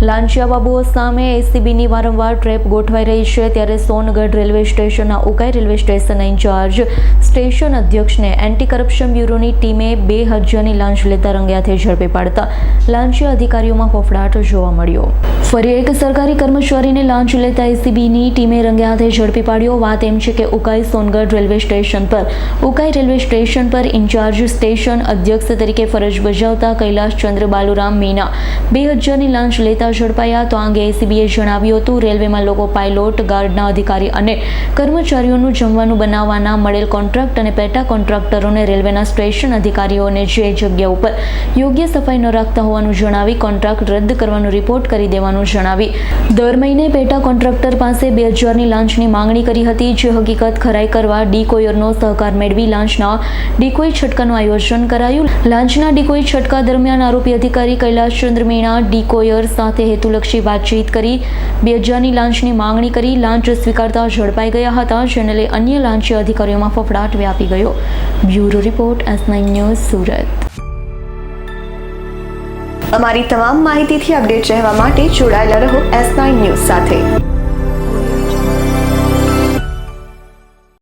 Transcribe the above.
લાંચિયા બાબુઓ સામે એસીબીની વારંવાર ટ્રેપ ગોઠવાઈ રહી છે, ત્યારે સોનગઢ રેલવે સ્ટેશનના ઉકાઈ રેલવે સ્ટેશનના ઇન્ચાર્જ સ્ટેશન અધ્યક્ષને એન્ટી કરપ્શન બ્યુરોની ટીમે 2000ની લાંચ લેતા રંગે હાથે ઝડપી પાડતા લાંચિયા અધિકારીઓમાં ફફડાટ જોવા મળ્યો। ફરી એક સરકારી કર્મચારીને લાંચ લેતા એસીબીની ટીમે રંગે હાથે ઝડપી પાડ્યો। વાત એમ છે કે ઉકાઈ સોનગઢ રેલવે સ્ટેશન પર ઉકાઈ રેલવે સ્ટેશન પર ઇન્ચાર્જ સ્ટેશન અધ્યક્ષ તરીકે ફરજ બજાવતા કૈલાશચંદ્ર બાલુરામ મીના 2000ની લાંચ લેતા ઝડપાયા। તો આ અંગે એસીબીએ જણાવ્યું હતું, રેલવેમાં લોકો પાયલોટ, ગાર્ડના અધિકારી અને કર્મચારીઓનું જમવાનું બનાવવાના મળેલ કોન્ટ્રાક્ટ અને પેટા કોન્ટ્રાક્ટરોને રેલવેના સ્ટેશન અધિકારીઓને જે જગ્યા ઉપર યોગ્ય સફાઈ ન રાખતા હોવાનું જણાવી કોન્ટ્રાક્ટ રદ કરવાનો રિપોર્ટ કરી દેવાનું જણાવી દર મહિને પેટા કોન્ટ્રાક્ટર પાસે 2000ની લાંચની માંગણી કરી હતી, જે હકીકત ખરાઈ કરવા ડીકોયરનો સહકાર મેળવી લાંચના ડીકોય છટકાનું આયોજન કરાયું। લાંચના ડીકોય છટકા દરમિયાન આરોપી અધિકારી કૈલાશચંદ્ર મીણા ડીકોયર સાથે હેતુલક્ષી વાતચીત કરી 2000ની લાંચની માંગણી કરી લાંચ સ્વીકારતા ઝડપાઈ ગયા હતા, જેને લઈ અન્ય લાંચિયા અધિકારીઓમાં ફફડાટ વ્યાપી ગયો। Bureau report S9 news Surat. અમારી તમામ માહિતીથી અપડેટ રહેવા માટે જોડાયેલા રહો S9 ન્યૂઝ સાથે।